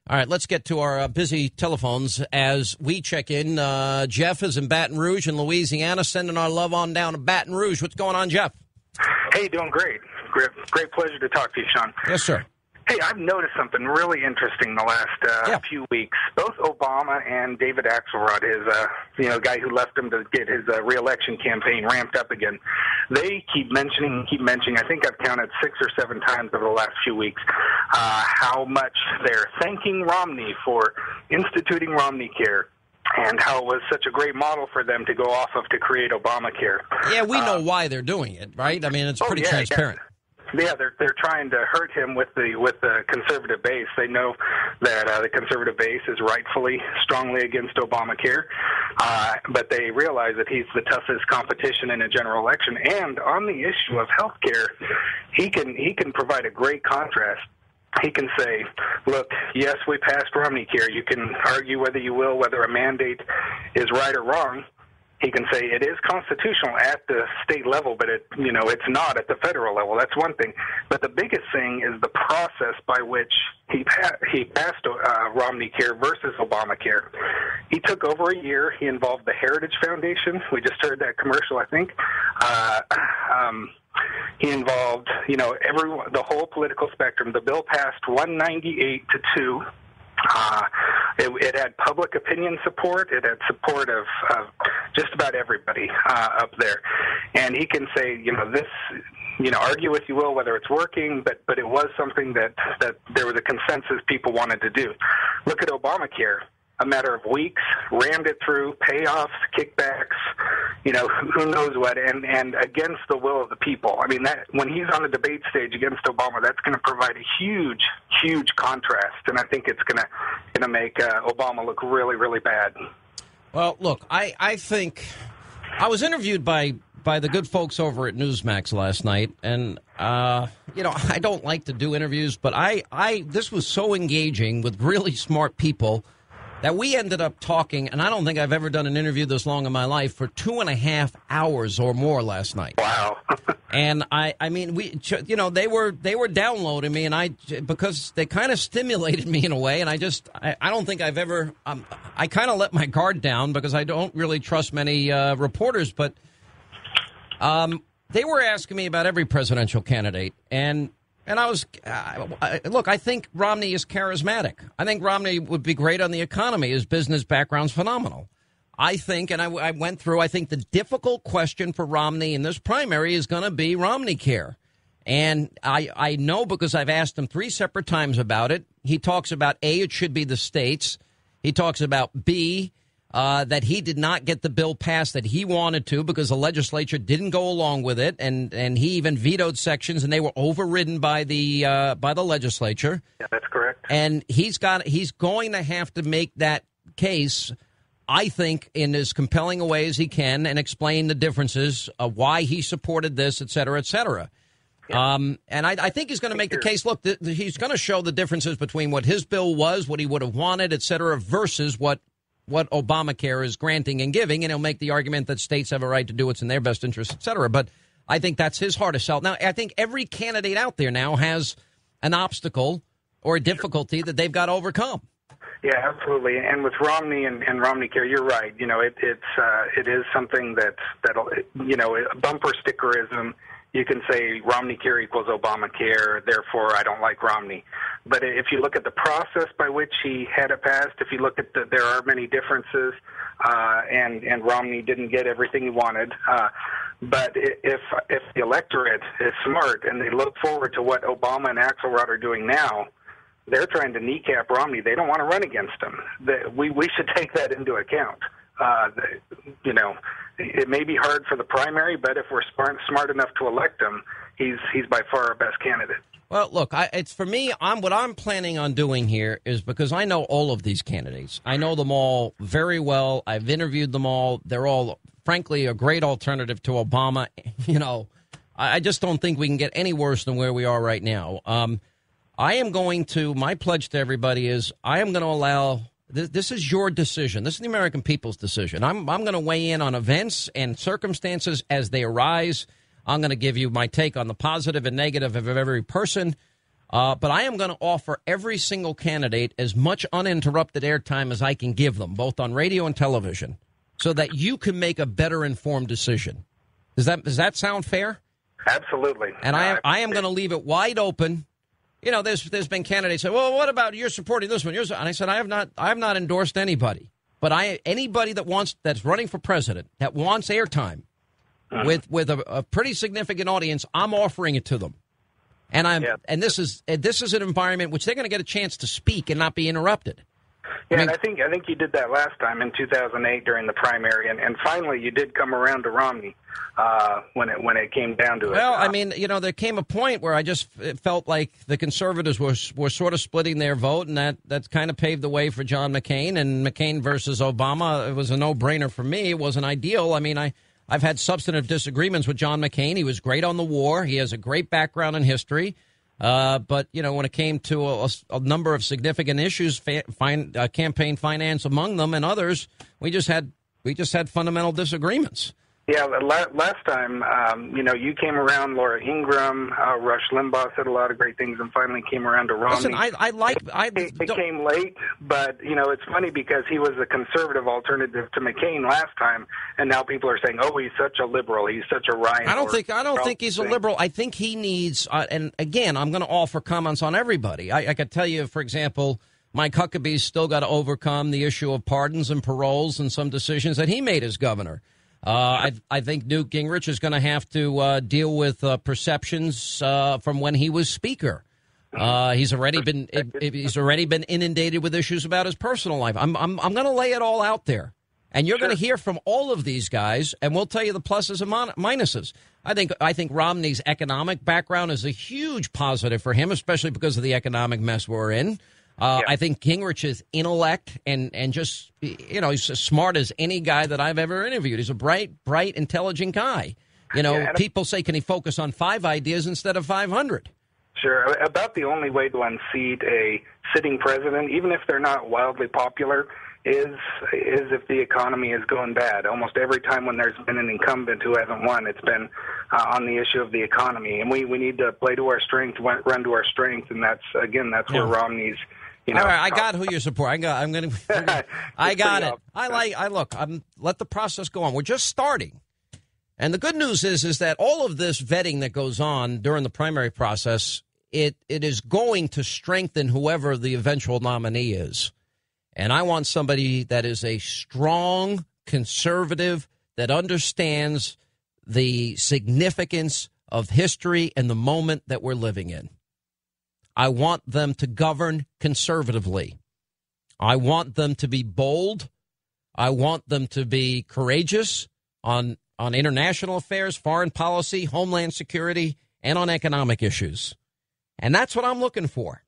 All right, let's get to our busy telephones as we check in. Jeff is in Baton Rouge in Louisiana, sending our love on down to Baton Rouge. What's going on, Jeff? Hey, doing great. Great pleasure to talk to you, Sean. Yes, sir. Hey, I've noticed something really interesting the last few weeks. Both Obama and David Axelrod, his guy who left him to get his re-election campaign ramped up again, they keep mentioning. I think I've counted 6 or 7 times over the last few weeks how much they're thanking Romney for instituting RomneyCare and how it was such a great model for them to go off of to create ObamaCare. Yeah, we know why they're doing it, right? I mean, it's pretty transparent. Yeah, they're trying to hurt him with the conservative base. They know that the conservative base is rightfully strongly against ObamaCare, but they realize that he's the toughest competition in a general election. And on the issue of health care, he can provide a great contrast. He can say, look, yes, we passed RomneyCare. You can argue whether you will, whether a mandate is right or wrong. He can say it is constitutional at the state level, but it's not at the federal level. That's one thing. But the biggest thing is the process by which he passed RomneyCare versus ObamaCare. He took over a year. He involved the Heritage Foundation. We just heard that commercial, I think. He involved, everyone, the whole political spectrum. The bill passed 198 to 2. It had public opinion support. It had support of just about everybody up there. And he can say, argue if you will whether it's working, but it was something that there was a consensus people wanted to do. Look at ObamaCare. A matter of weeks, rammed it through, payoffs, kickbacks, who knows what, and against the will of the people. I mean, that when he's on the debate stage against Obama, that's going to provide a huge, huge contrast, and I think it's going to make Obama look really, really bad. Well, look, I think I was interviewed by the good folks over at Newsmax last night, and I don't like to do interviews, but this was so engaging with really smart people that we ended up talking, and I don't think I've ever done an interview this long in my life, for 2.5 hours or more last night. Wow. And I mean, they were downloading me, and because they kind of stimulated me in a way, and I don't think I've ever, I kind of let my guard down because I don't really trust many reporters, but they were asking me about every presidential candidate, and I was, look, I think Romney is charismatic. I think Romney would be great on the economy. His business background's phenomenal. I think, and I went through, I think the difficult question for Romney in this primary is going to be RomneyCare. And I know because I've asked him 3 separate times about it. He talks about, A, it should be the states. He talks about, B, that he did not get the bill passed that he wanted to because the legislature didn't go along with it, and he even vetoed sections, and they were overridden by the legislature. Yeah, that's correct. And he's going to have to make that case, I think, in as compelling a way as he can, and explain the differences of why he supported this, et cetera, et cetera. Yeah. And I think he's going to make the case. Look, he's going to show the differences between what his bill was, what he would have wanted, et cetera, versus what ObamaCare is granting and giving, and he'll make the argument that states have a right to do what's in their best interest, et cetera. But I think that's his hardest sell. Now, I think every candidate out there now has an obstacle or a difficulty that they've got to overcome. Yeah, absolutely. And with Romney and RomneyCare, you're right. It is something that'll bumper stickerism. You can say RomneyCare equals ObamaCare, therefore I don't like Romney. But if you look at the process by which he had it passed, if you look at there are many differences, and Romney didn't get everything he wanted. But if the electorate is smart and they look forward to what Obama and Axelrod are doing now, they're trying to kneecap Romney. They don't want to run against him. We should take that into account. It may be hard for the primary, but if we're smart enough to elect him, he's by far our best candidate. Well, look, it's for me. What I'm planning on doing here is because I know all of these candidates. I know them all very well. I've interviewed them all. They're all, frankly, a great alternative to Obama. I just don't think we can get any worse than where we are right now. I am going to. My pledge to everybody is I am going to allow. This is your decision. This is the American people's decision. I'm going to weigh in on events and circumstances as they arise. I'm going to give you my take on the positive and negative of every person. But I am going to offer every single candidate as much uninterrupted airtime as I can give them, both on radio and television, so that you can make a better informed decision. Does that sound fair? Absolutely. And I am going to leave it wide open. You know, there's been candidates say, well, what about you're supporting this one? And I said, I have not endorsed anybody. But anybody that's running for president that wants airtime with a pretty significant audience, I'm offering it to them. And this is an environment which they're going to get a chance to speak and not be interrupted. Yeah, and I think you did that last time in 2008 during the primary, and finally you did come around to Romney when it came down to it. Well, I mean, you know, there came a point where I just felt like the conservatives were sort of splitting their vote, and that kind of paved the way for John McCain. And McCain versus Obama, it was a no-brainer for me. It wasn't ideal. I mean, I've had substantive disagreements with John McCain. He was great on the war. He has a great background in history. But, you know, when it came to a number of significant issues, campaign finance among them and others, we just had fundamental disagreements. Yeah, last time, you know, you came around, Laura Ingraham, Rush Limbaugh said a lot of great things, and finally came around to Romney. Listen, it came late, but, you know, it's funny because he was a conservative alternative to McCain last time, and now people are saying, oh, he's such a liberal, he's such a Ryan. I don't think he's a liberal. I think he needs, and again, I'm going to offer comments on everybody. I could tell you, for example, Mike Huckabee's still got to overcome the issue of pardons and paroles and some decisions that he made as governor. I think Newt Gingrich is going to have to deal with perceptions from when he was speaker. He's already been inundated with issues about his personal life. I'm going to lay it all out there, and you're going to hear from all of these guys, and we'll tell you the pluses and minuses. I think Romney's economic background is a huge positive for him, especially because of the economic mess we're in. I think Gingrich's intellect and just, you know, he's as smart as any guy that I've ever interviewed. He's a bright, intelligent guy. You know, people say, can he focus on 5 ideas instead of 500? Sure. About the only way to unseat a sitting president, even if they're not wildly popular, is if the economy is going bad. Almost every time when there's been an incumbent who hasn't won, it's been on the issue of the economy. And we need to play to our strength, run to our strength, and that's where Romney's. You know, all right, I got who you support. I got it. Let the process go on. We're just starting. And the good news is that all of this vetting that goes on during the primary process, it is going to strengthen whoever the eventual nominee is. And I want somebody that is a strong conservative that understands the significance of history and the moment that we're living in. I want them to govern conservatively. I want them to be bold. I want them to be courageous on international affairs, foreign policy, homeland security, and on economic issues. And that's what I'm looking for.